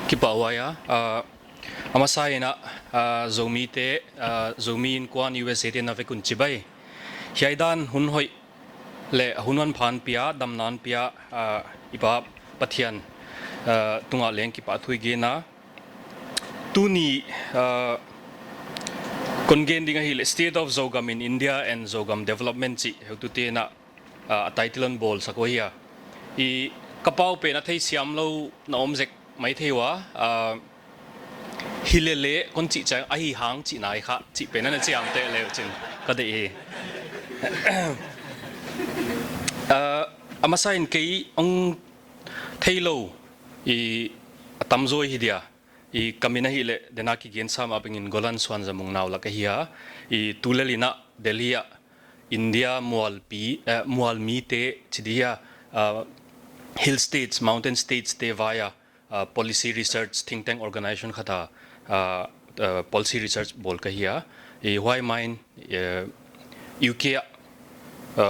Kipawaya amasai na zomi te zomi in kwan USA te na vekun chibai hiaidan hun hoi le hunan phan pia damnan pia ipa pathian tunga leng ki pa thui ge na tuni kongen dinga hil state of zogam in India and zogam development chi hetu te na title bol sakohia I kapau pe na thei siam lo na omjek mai thewa hilele kon chi chang ai hang chi nai kha chi pe na chiam te le chin ka de e amasa in kei ong thailo I tamzoi hidia I kamina hi le dena ki gen sam aping in golan swan zamung naw la ka hiya I tulelina delhi India mual mi te chidia hill states mountain states te via policy research think tank organization khata policy research bol ka hiya why mine UK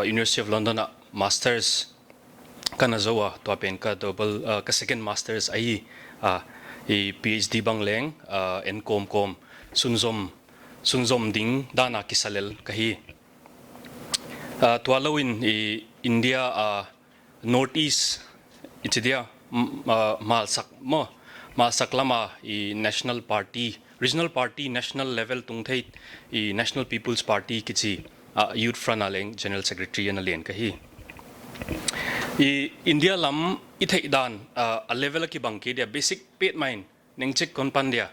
University of London masters kana zawa to pen ka double ka second masters ai PhD bangleng en kom sunzom ding dana kisalel ka hi twalowin India northeast itidia malsak lama national party regional party national level tungthei national people's party kichi youth front aleng general secretary an alen ka hi India lam ithei dan a level ki bangki dia basic pet mine nengchek kon pandia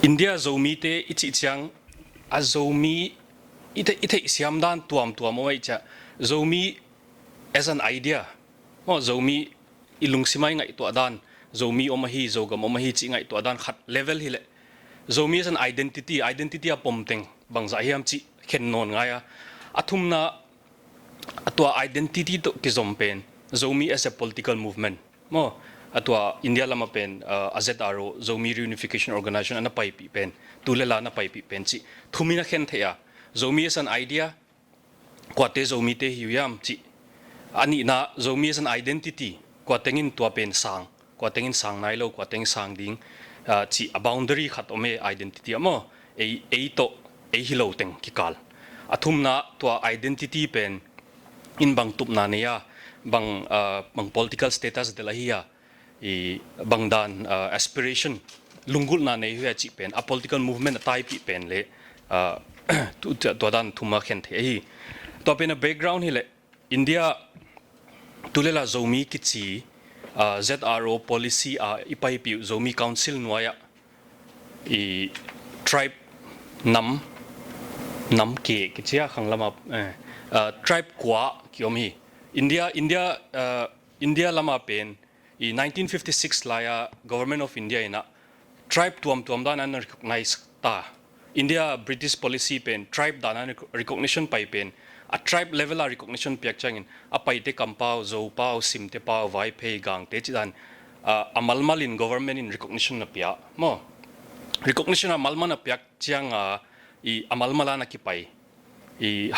India zomi te ichi chang a zomi ithei siam dan tuam oi cha zomi as an idea zomi ilung simai ngai to dan zomi omahi zogam omahi chi ngai to dan khat level hile zomi as an identity a pomteng bangza hiam chi khen non ngaya athumna atwa identity to kizompen zomi as a political movement atwa India lama pen azro zomi reunification organization ana pai pi pen tulela na pai pi pen chi thumina khen theya zomi as an idea kwate zomi te hiam chi ani na zomi as an identity kwatengin tua pen sang kwatengin sang nailo kwateng sang ding chi a boundary khat ome identity amo to hilo teng kikal athumna tua identity pen in bang tup na neya bang political status de lahia bangdan aspiration lungul na nei hua chi pen a political movement tai pi pen le to dan thuma khen the hi to pen a background hi le India tulela zomi kichi ZRO policy ipai pi zomi council noya tribe nam ke kichia khanglama tribe kwa kyomi India lama pen 1956 laya government of India ina tribe tuam dan an recognize ta India British policy pen tribe dan recognition pai pen a tribe level recognition piak changin a paite kampau zo pau simte pau vai phe gang te chidan amalmal in government in recognition na pia mo recognition amalman na piak chiang I amalmala na ki pai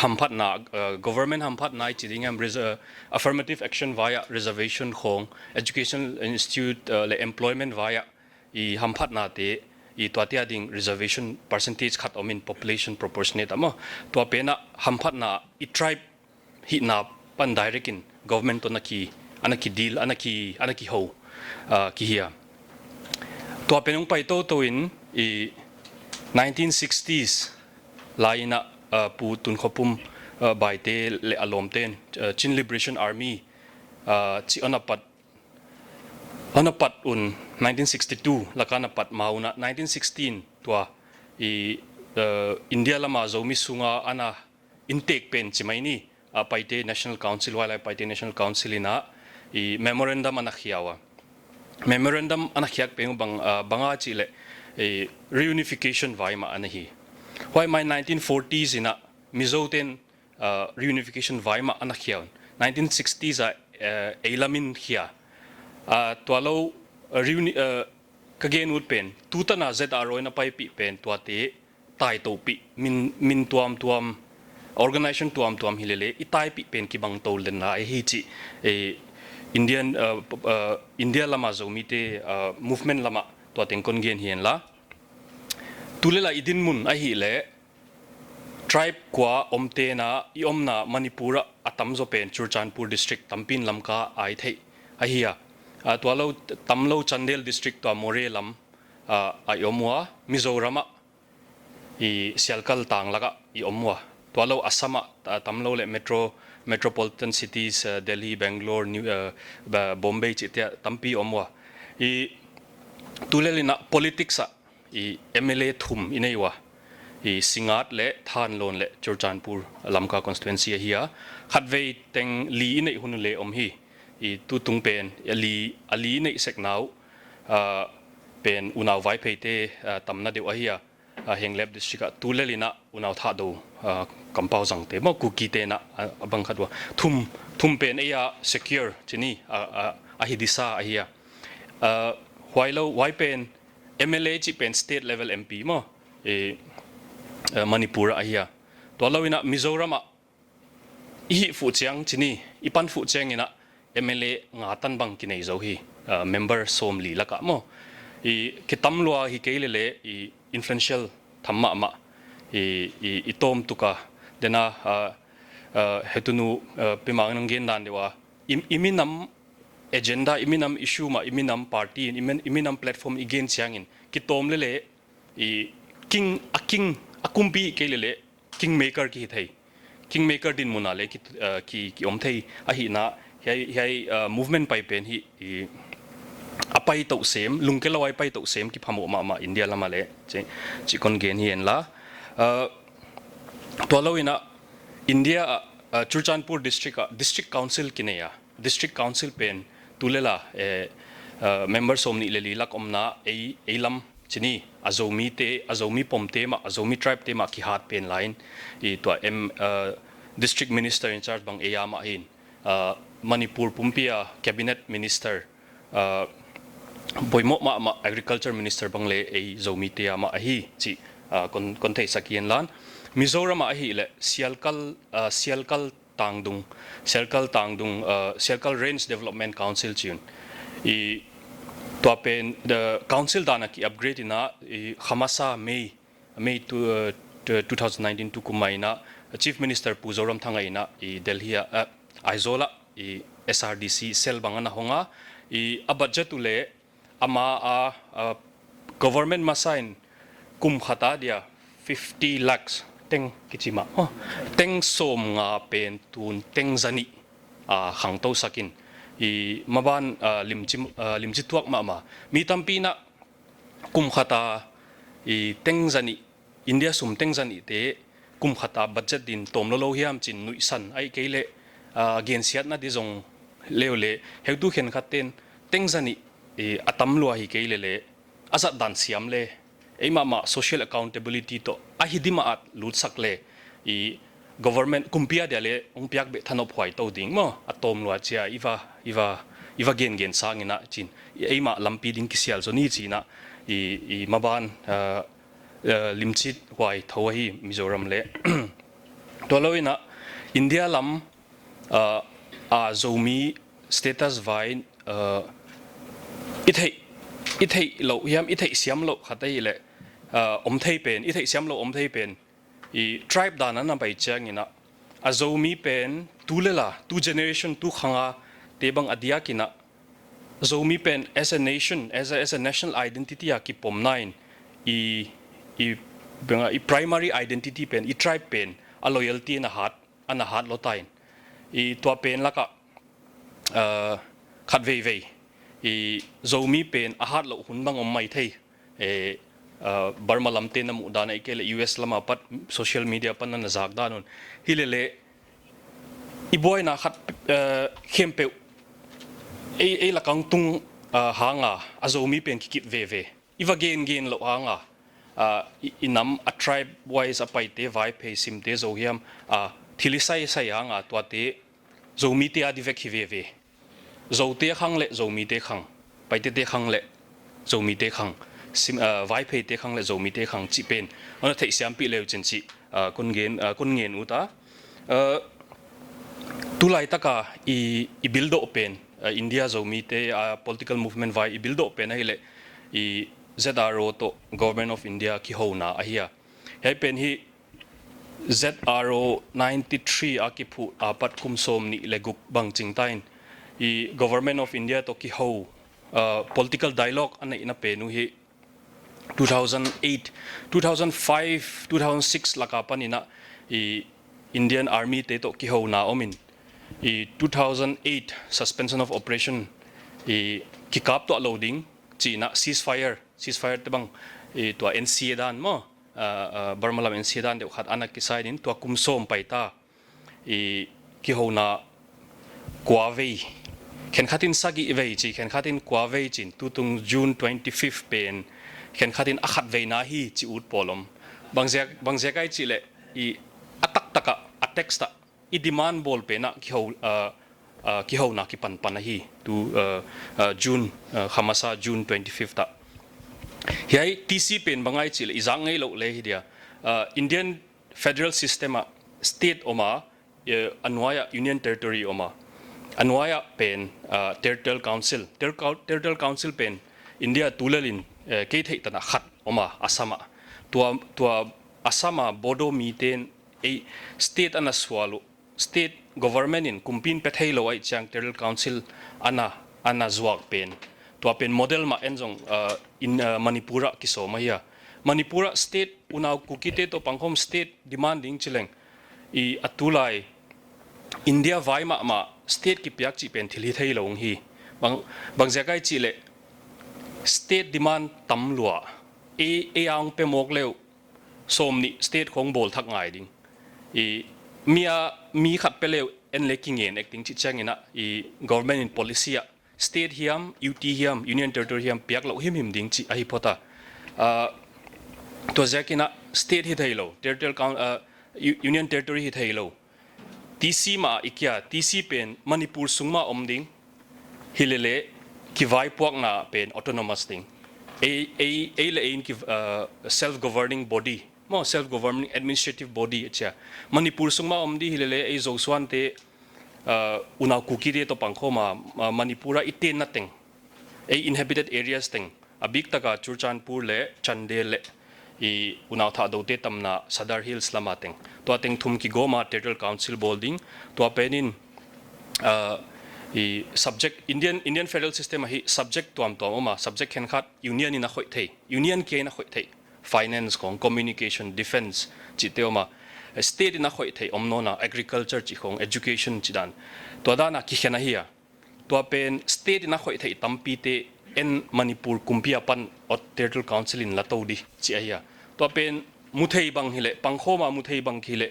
hamphat na government hamphat na chidingam affirmative action via reservation khong education institute le employment via hamphat na te twatia ding reservation percentage khat omin population proportionate amo to pena hamphat na tribe hi na pan direct in government to anaki deal anaki ho ki hia to penong pai to in 1960s laina pu tun khopum baite le alomten Chin Liberation Army chi onapat un 1962 lakana pat mauna 1916 tua India lama zomi sunga ana intake pen chimaini paite national council wala paite national council ina memorandum ana khiawa memorandum ana khiak pe banga chile reunification vai ma anahi why my 1940s ina mizoten reunification vai ma ana khiaw 1960s elamin khia twalo kagen would pen tutana ZRO na pai pi pen tuate tai to pi min tuam organization tuam hilele itai pi pen ki bang tol den na hi chi Indian India lama zomi te movement lama to tengkon gen hian la tulela idin mun a hi le tribe kwa omte na I omna Manipura atam zo pen Churchandpur district tampin lamka ai thei a hiya to lo tamlo Chandel district to More lam a omwa Mizorama I sialkal tang laga I omwa to lo Assama tamlo le metropolitan cities Delhi Bangalore New Bombay chitia tampi omwa I tulelina politics I MLA thum ineiwa I singat le than lon le Churchandpur lamka constituency hiya khatwei teng li nei hun le om hi I tu tung pen ali nei seknau pen unaw vai peite tamna deu hiya henglep district tulelina unaw tha do kampau jang te mo kuki te na abang khatwa thum pen ya secure chini a hi disa hiya while why pen MLA chi pen state level MP mo Manipur ahia to lawina Mizoram I fu chiang chini ipan fu chiang ina MLA nga tan bang kinai zo hi member som li laka mo I kitam lua hi keilele I influential thamma ma I tom tuka dena hetunu pimang nang gen dan dewa iminam agenda iminam issue ma iminam party iminam platform igen chiangin kitom lele I king akumpi kelele kingmaker ki thai kingmaker din munale ki om thai a hi na hi movement pai pen hi apai to sem lungkelawai pai to sem ki phamo ma India lama le chi kon gen hi en la to lawina India Churchandpur district council kineya district council pen tulela member somni leli lak omna eilam chini azomi pomte ma azomi tribe te ma ki hat pen line I to district minister in charge bang eyama hin Manipur pumpia cabinet minister boimo ma agriculture minister bang le ei zomi te ama hi chi kon thei sakien lan Mizoram a hi le sialkal tangdung sialkal range development council chun I to pen the council dana ki upgrade ina Khamasa May to 2019 to kumaina chief minister Puzoram thangaina I Delhi Aizola I SRDC sel bangana honga I a budget ule ama government masain kum khata dia 50 lakhs teng kichima teng som nga pen tun teng zani hangto sakin I maban limchi tuak ma mi tampi na kum khata I teng zani India sum teng zani te kum khata budget din tom lo hiam chin nui san ai keile gen siat na di jong leole heutu khen khaten teng zani atam lo hi keile le azat dan siam le eima ma social accountability to ahidima at lut sakle I government kumpia dele ongpiak be thanop hwai to ding mo atom lo chia iwa gen sangina chin eima lampi ding kisial so ni china I maban limchit hwai thawi Mizoram le toloina India lam zomi status vai ithei lo hiam ithei siam lo khatai le om thei pen ithei siam lo om thei pen I tribe dana na bai changina azomi pen tulela two generation tu khanga tebang adia kina zomi pen as a nation as a national identity ki pom nine I primary identity pen I tribe pen a loyalty na hat lo tain I to pen laka khat vei I zomi pen a hat lo hun bang om mai thei Burma lamte na mudana ikele US lama pat social media pan na zak danon hilele iboy na khat khempe la kang tung hanga azomi pen kikit ve iwa gen lo hanga inam a tribe wise apaite vai phe simte zo hiam thilisai sai hanga twate zomi te adivek hive zote khang le zomi te khang paite te khang le zomi te khang vai phe te khang le zomi te khang chi pen ona thei siam pi leu chen chi kun ngen uta tulai taka I build up pen India zomi te political movement vai ibildo pen hi le I ZRO to Government of India ki ho na ahia hei pen hi ZRO 93 akipu apat kumsom ni leguk bang chingtain I Government of India to ki ho political dialogue ana ina penu hi 2008 2005 2006 lakapan ina I Indian Army te to ki ho na omin I 2008 suspension of operation I kikap to loading China ceasefire te bang I to NCA dan mo Burma lam NCA dan de khat anak ki side in to kumsom paita I ki ho na Kwawei ken khatin sagi vei chi ken khatin Kwawei chin tutung June 25 pen ken khatin akhat vei na hi chi ut polom bangzia kai chi le I atak taka atex ta I demand bol pe na ki ho na ki pan hi tu June Hamasa June 25 ta hiai TC pen bangai chi le izang ngai lo le hi dia Indian federal system a state oma anwaya union territory oma anwaya pen territorial council pen India tulalin ke thei tana khat oma asama tua asama bodo miten a state ana swalo state government in kumpin pethei lo ai chang territorial council ana zwak pen tua pen model ma enjong in Manipura kiso maya Manipura state unaw kukite to pangkhom state demanding chileng I atulai India vai ma state ki piak chi pen thili thei lo hi bang jakai chi le state demand tam lua e ang pe mok leu somni state khong bol thak ngai ding I mi khat pe leu en leking en acting chi changina I government in policy a state hiam UT hiam union territory hiam piak lo him ding chi ahi pota to zakina state hi thei lo territorial union territory hi thei lo TC ma ikya TC pen Manipur sungma omding hilele ki vai puak na pen autonomous thing a le in ki self governing body mo self governing administrative body acha Manipur sungma omdi hilele a zoswan te una kuki de to pangkhoma Manipura iten na teng a inhabited areas teng abik taka Churchanpur le Chandel le I unaw tha do te tamna Sadar Hills lama teng to ateng thum ki goma territorial council bolding to penin I subject Indian federal system hi subject to am to ma subject khen khat union in a khoi thei union ke na khoi thei finance kong communication defense chi teoma state in a khoi thei omno na agriculture chi khong education chi dan to da na ki khena hi to pen state in a khoi thei tampi te en Manipur kumpia pan ot territorial council in lato di chi aya to pen muthei bang hile pangkhoma muthei bang khile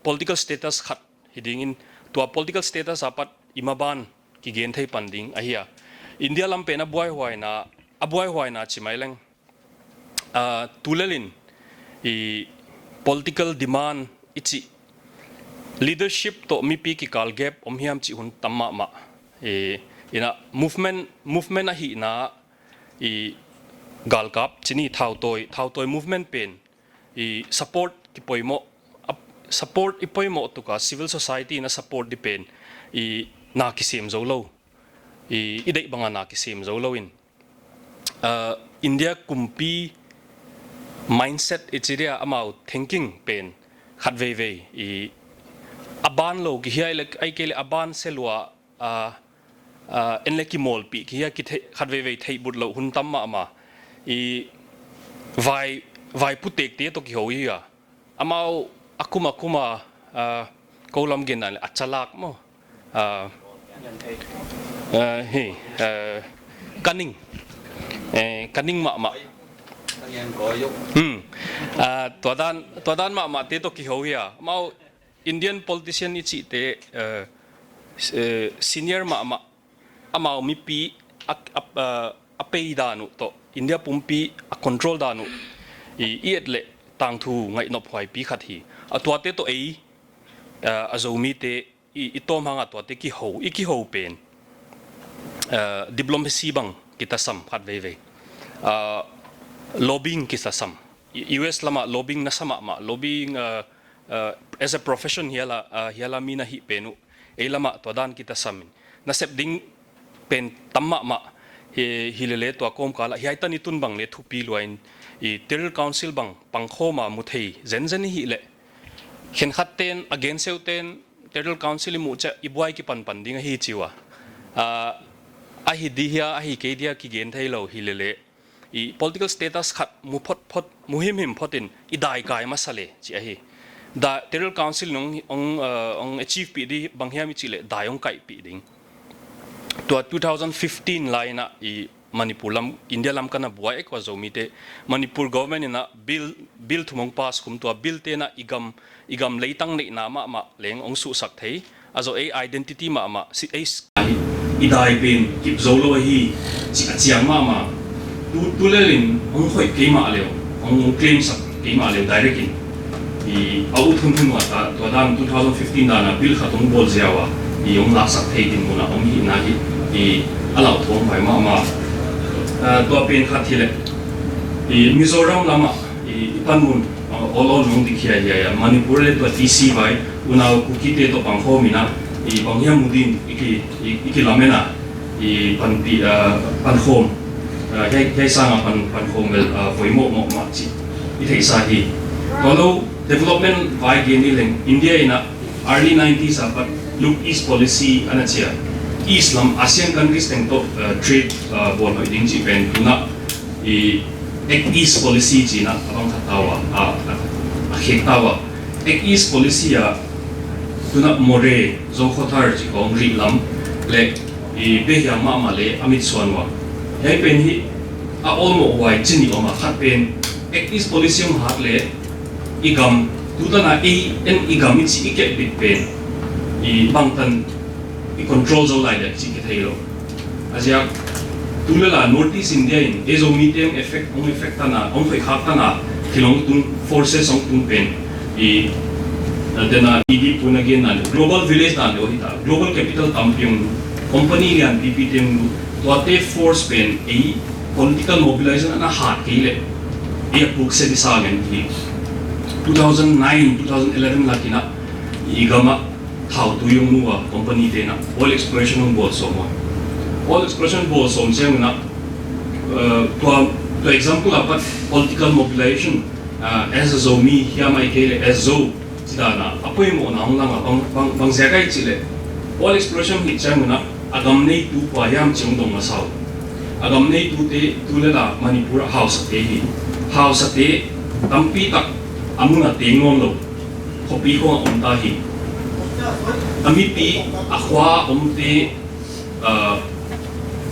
political status khat hiding in to political status apat imaban ki gen thei panding ahia India lam pena boy huai na chimaileng tulalin I political demand ichi leadership to mi pi ki kal gap omhiam chi hun tamma ma ina movement a hi na I galkap chini thautoi movement pen I support ki poimo support ipoimo to ka civil society na support depend I na kisem zo lo I idai banga na kisem zo lo in India kumpi mindset ichiria amau thinking pen khatwei I aban lo ki hiai lek ai kele aban selwa en leki mol pi ki ya ki khatwei thei but lo hun tamma ma I vai putek te to ki ho ya amau akuma kolam genan achalak mo hey cunning ma to dan ma te to ki ho ya mau Indian politician ni chi te senior ma amau mi pi apei danu to India pumpi a control danu I etle tang thu ngai no phoi pi khat hi atwa te to ei azomi te itom hanga to te ki ho pen diplomacy bang kita sam khat ve lobbying kita sam US lama lobbying na sama ma lobbying as a profession hiala mina hi penu ei lama to dan kita sam na sep ding pen tamma ma hilele to kom kala hi tan itun bang le thupi loin I Territorial Council bang pangkho ma muthei zen hi le khen khat ten against ten Territorial Council mu cha ibuai ki pan ding hi chiwa a hi di hia a hi ke dia ki gen thai lo hilele I political status khat mu phot muhim photin I dai kai masale chi a hi da Territorial Council nong ong achieve pi di bang hia mi chi le dai ong kai pi ding to 2015 laina I Manipur lam India lam kana buai ekwa zomi te Manipur government ina bill thumong pass kum to bill te na igam leitang nei na ma leng ong su sak thei azo a identity ma si idai pin kip zolo hi chiang ma tu lelin ong khoi ke ma leo ong claim sak ke ma leo direct in I au thun wa ta to dan 2015 na bill khatong bol ziawa I ong la sak thei din muna ong hi na hi alau thong bai ma to pen khathile Mizoram lama panmun all long dikhia ya Manipur le to TC bai una kukite to pangho mina banghia mudin iki lamena panpi panhom kai sanga panhom bel voimo mo chi ithei sa hi tolo development vai geni leng India ina early 90s but look east policy anachia Islam ASEAN countries teng to trade bon hoi ding chi pen tuna Act East policy chi na abang khatawa a khektawa Act East policy a tuna more zo khothar chi kong ri lam le be ya ma le amit swanwa hei pen hi a olmo wai chini oma khat pen Act East policy um hat le igam tutana igam chi ikek bit pen bangtan I control zo lai da chi ke thailo azia tulela Northeast India in ezo meeting effect na ong phai khak na khilong tung forces ong tung pen dena ED pun again na global village na lo hita global capital tampiong company lian PPTM toate force pen political mobilization na hat kile puk se disagen hi 2009 2011 lakina igama thao tu yung nuwa company te na oil exploration ng bol so oil exploration bol so siang na to example apat political mobilization as a zomi hiya mai kele as zo sida na apoy mo na hong lang bang zagai chile oil exploration hi chang na agam nei tu pa yam chung dong masaw agam nei tu te tulela Manipur house te tampi tak amuna tengon lo kopi ko on ta hi Amipi akwa omte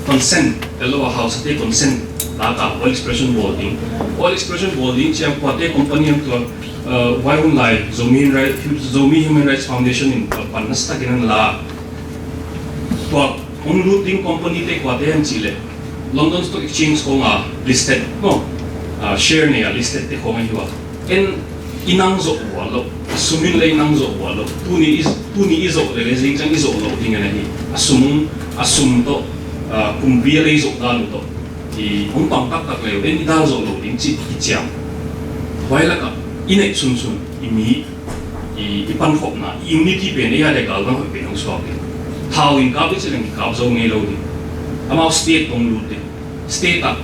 consent hello house te consent data oil expression boarding chiam kwate company am to wildlife zomi human rights foundation in panasta kinan la to on looting company te kwate am chile London Stock Exchange ko nga listed no share niya listed te ko nga hiwa en inang zo walo sumin lay nang zo walo tuni izo le zing chang izo lo tingana hi asum to kumbia lay zo dalo to ong pang tak le en idal zo lo ding chi chiam waila ka inai sun imi ipan khop na unity pe ne ya de gal bang pe nong swak thao in ka bi cheng ka zo nge lo ni amao state tong lu te state ta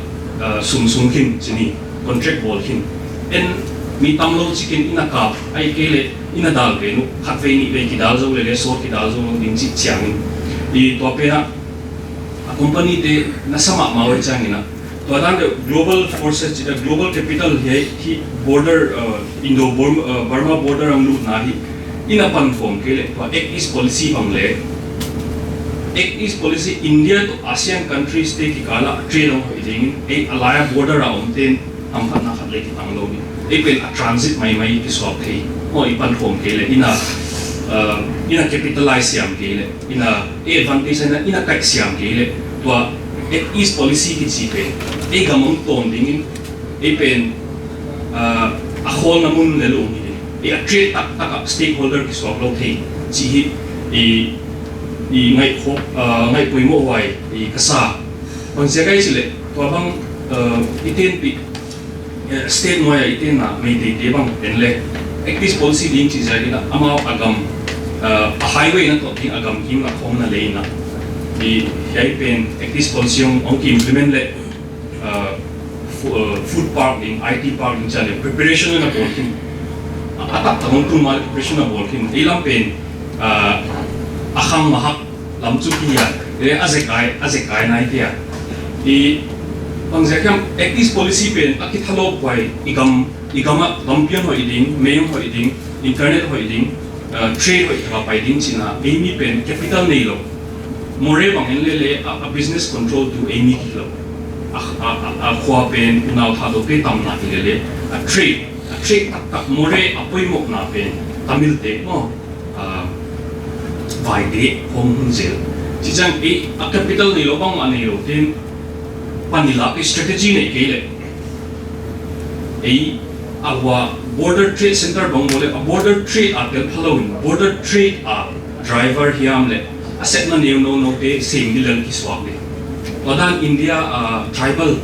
sum kin chini contract ball kin en mi tamlo chicken ina ka ai kele ina dal pe nu khat ve ni be ki dal zo le so ki dal zo ding chi chiang ni to pe na a company te na sama ma wa chang ina to dan global forces chi global capital hi border Indo Burma border ang lu na hi ina pan form kele to Act East policy bang le Act East policy India to ASEAN countries te ki kala trade ong ding e alaya border aum ten am khat na khat le ki tang lo ni ipin a transit mai ki swap thei o ipan khom kele ina capitalize siam kele ina advantage na ina kai siam kele to Act East policy ki chi pe gamong ton ding ipin a hol na mun le lo ni a trade tak stakeholder ki swap lo thei chi hi ngai kho ngai pui mo wai kasa bang se kai chile to bang iten pi state noya itina may de bang enle Act East policy din chi jari na amao agam a highway na to ting agam kim na khom na lane na di yai pen actis policy ong ki implement le food park in IT park in chale preparation na bolkin atak tamong tu mal preparation na bolkin ilang pen akhang mahak lamchu kiya le azekai na itia di pangzakam actis policy pen akit halop wai igama lampian ho iding mayong ho iding internet ho iding trade ho ikapai ding china amy pen capital nei lo more bang le a business control to amy kilo a khwa pen unau tha do pe tam na le a trade tak more apoi mok na pen tamil te mo vai de hong zel chi chang a capital nei lo bang ani lo tin panila ke strategy nei ke le awa border trade center bang bole a border trade a tel following border trade a driver hiam le asset na new no te same dilan ki swak le odan India tribal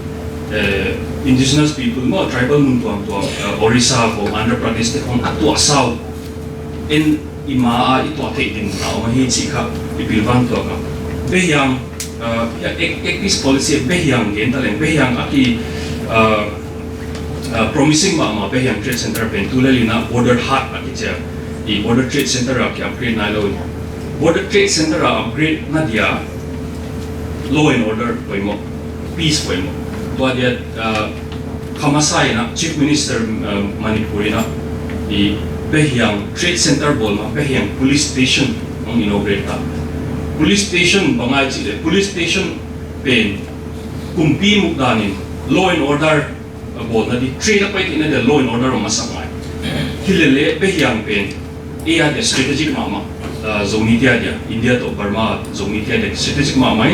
indigenous people mo tribal mun to Orissa ko Andhra Pradesh te kong atu asaw in ima ito ate din na o hi chi kha ipilwan to ka behang this policy behang gen talen behang aki promising ma behang trade center pen tulalina border hat akicha I border trade center aki upgrade na lo border trade center upgrade na dia law and order poimo peace poimo to dia Kamasai na chief minister Manipur na I behang trade center bol ma behang police station ang inaugurate ta police station bangai chile police station pen kumpi mukdanin law and order bol na di trade apa ina the law and order masamai hilele behang pen ia the strategic mama zoni dia India to Burma zoni dia the strategic mama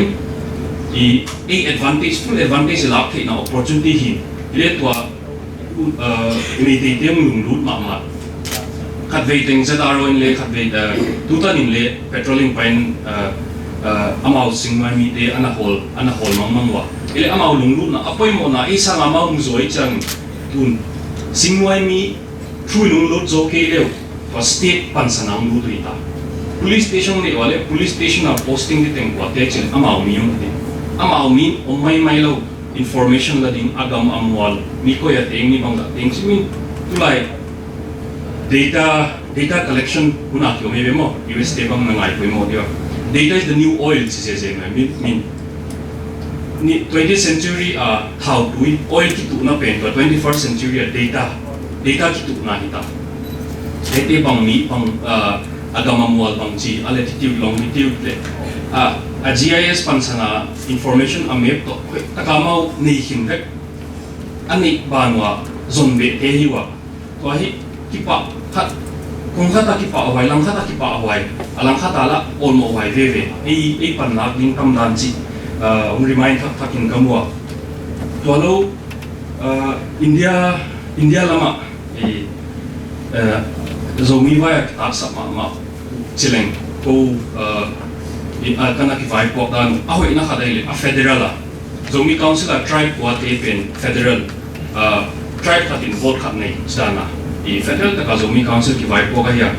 I advantage full advantage lap the na opportunity hi le to unity tem lunglut mama kat waiting zataro in le kat wait tutan in le petroling pine amau singmai mi te anahol mangmangwa ile amau lunglut na apoi mo na isa amau mzoi chang tun singmai mi thui lunglut zo ke le to state pansanam lu tuita police station le wale police station a posting de teng wa te chen amau mi yong te amau mi omai mai lo information la ding agam amwal mi ko ya teng ni bang da teng simin tulai data collection kuna kyo me mo US te bang nangai ko mo dia data is the new oil si se mean ni 20th century how do we oil ki tu na pen 21st century data ki tu na hita ete bang mi bang agama mual bang chi latitude longitude le a GIS pansana information a map to takamau nei him rek ani banwa zombe te hiwa to hi kipa khat kung khata kipa awai lang khata kipa awai alang khata la olmo awai veve ei pan nak ding tam dan chi remind thakin kamwa to lo India lama zomi wa ta sama ma chileng ko kana ki vai pok dan ahoi na khadai le federal la zomi council a tribe wa te pen federal tribe khatin vote khat nei stana I federal ta zomi council ki vai pok ya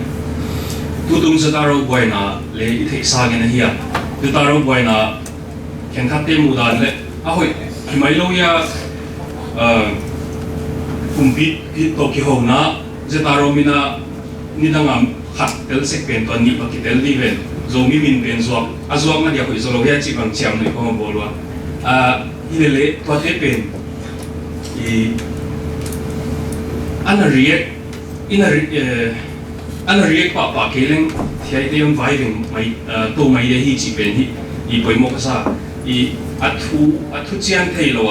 tutung zataro boina le I thei sa gen hiya tutaro boina ken khatte mudan le ahoi ki mai lo ya kumpi ki to ki ho na zataro mina nidangam khat tel sek pen to ni pa ki tel di ven zomi min pen zuak azuak na dia ko izolo ya chi bang chiam ni ko bolwa ilele to te pen I ana react pa keleng thai te yong vai ving mai to mai de hi chi pen hi I poimo ka sa I athu chian thei lo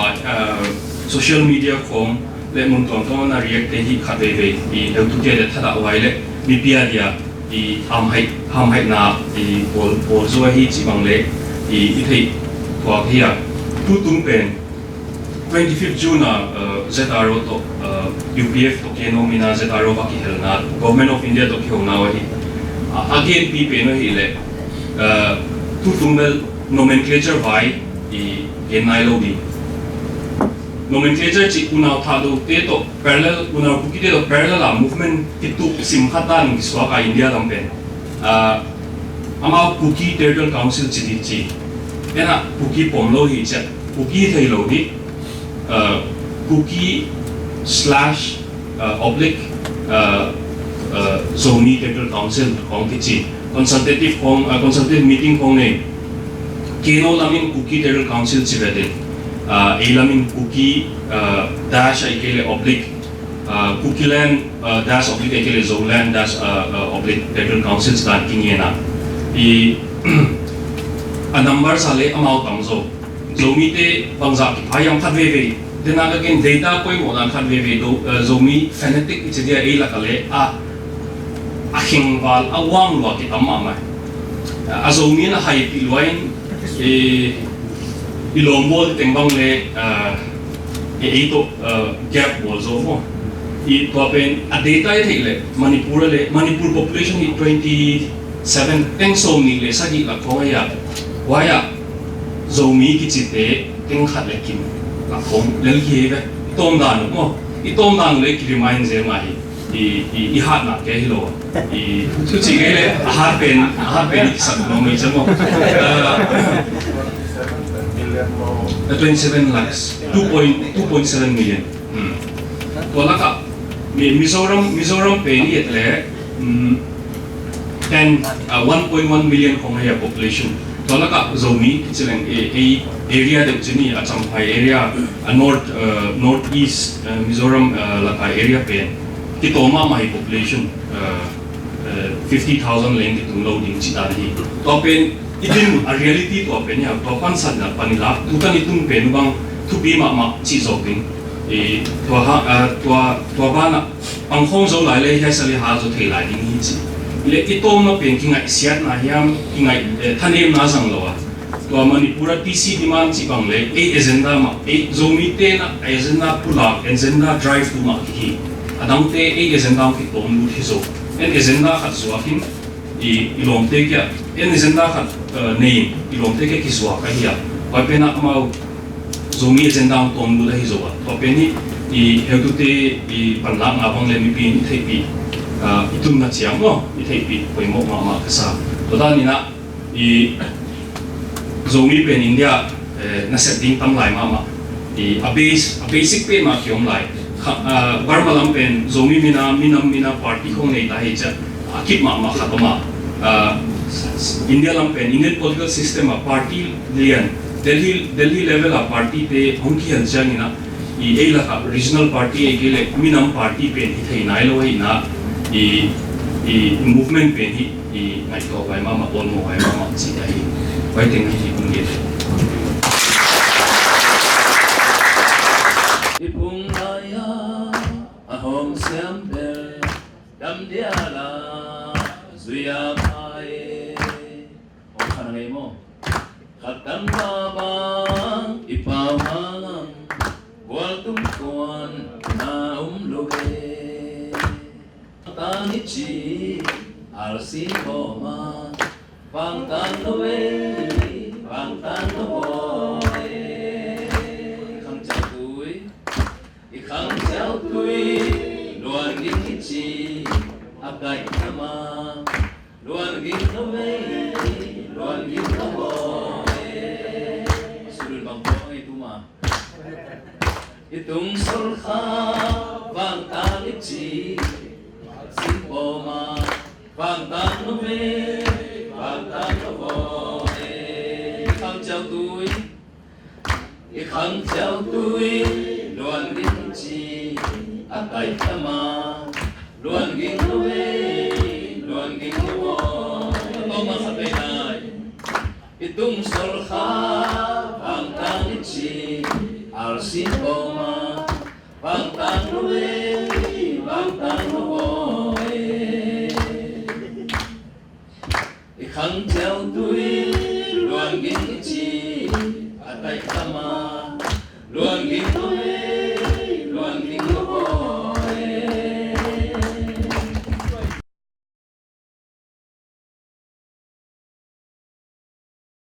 social media form le mun tong tong na react te hi kha ve I deu tu te de thada wai le mi pia dia I ham hai na I bol zo hi chi bang le I thei kwa khia tu tung pen 25th June ZRO to UPF to keno mina ZRO ba ki helna Government of India to kyo na hi again pi pe no hi le tu tumel nomenclature vai I gen nai lo di nomenclature chi unau tha do te to parallel unau ku ki te to parallel movement ki tu sim khatan ki swa ka India lam pen amao Kuki Territorial Council chi cái nào cookie bom lâu thì chắc cookie thấy lâu đi cookie slash oblique Zomi Technical Council kong kichi consultative meeting kong ne keno lamin cookie Technical Council chivete lamin cookie dash aikele oblique cookie land dash oblique aikele Zoland dash oblique Technical Council start kingena a number sale amount tamzo Zomi te bangza ayam khatweve dena again data koi modan khatweve do Zomi phonetic ichidia ei lakale aking wal awang lo ki tamma mai Zomi na hai piloin ilombo tengbang le to gap was over I to pen a data le Manipur population is 27 teng so ni le sagi la khoya waya Zomi ki chite teng khat le kim la khom lel hi be tom dan mo I tom dan le ki remind je mai I hat na ke hilo I chu chi ge le hat pen ki sak no mai chamo 27 lakhs 2.7 million to laka Mizoram pen ni etle 1.1 million Khonghaya population. Tolaka Zomi, Chileng area the Chini Achampai area, northeast Mizoram Laka area pen. Kitoma my population 50,000 length to loading Chitadi. Topen itin a reality to open ya topan sadna panila tutan itung pen bang to be ma chizoping. Tua bana Panghong Zo Lai Le Hasali Hazo Taylai in Hitsi. Let it all not being King Siat Nahiam, King Tanem Nazang Loa. Tua Manipura TC demand Chipangle, a Zenda, a Zomite, a Zenda Pula, and Zenda drive to Maki. Adamte, a Zenda Kiton Hizo, and a Zenda had Swakin, Ilom take ya, and Zenda had name, Ilom take a Kiswaka here. Wapena Mau Zomi Zenda Tom Buddha Hizoa. Topeni. I heutute I panlang abang le mipin ithaipi itum na chiang mo ithaipi poimo ma kasa toda ni na I Zomi pen India na setting tam lai ma I a basic pen ma kyom lai barmalam pen Zomi mina party khong nei ta hecha akip ma khatoma India lam pen Indian political system a party lian Delhi level a party pe hongki hanchang ina I regional party egele minam party pen hi nailo hi na I movement pen hi ngai to vai mama on mo vai mama chi dai vai teng hi kunge ipung laya ahom sembe dam diala zuya mai o khangai mo khatam bang ipamang Waltum kuan na loge Tanichi arsi koma Pangtan loe Pangtan loe Ikhang chao tui Luan gin kichi Akai nama Luan gin loe Luan gin loe Sulul bang buang itu mah Itung sulha bang talichi Simpoma bang tanome bang tanoe Ikhang chao tui Luan ginchi Akai tama Luan gin Luan gin Toma sa penay Itung sulha bang talichi Arsin Boma, Bangtan Noe, Bangtan Noe. Ikhang Chao Tui, Luan Gin Chi, Atay Tama, Luan Gin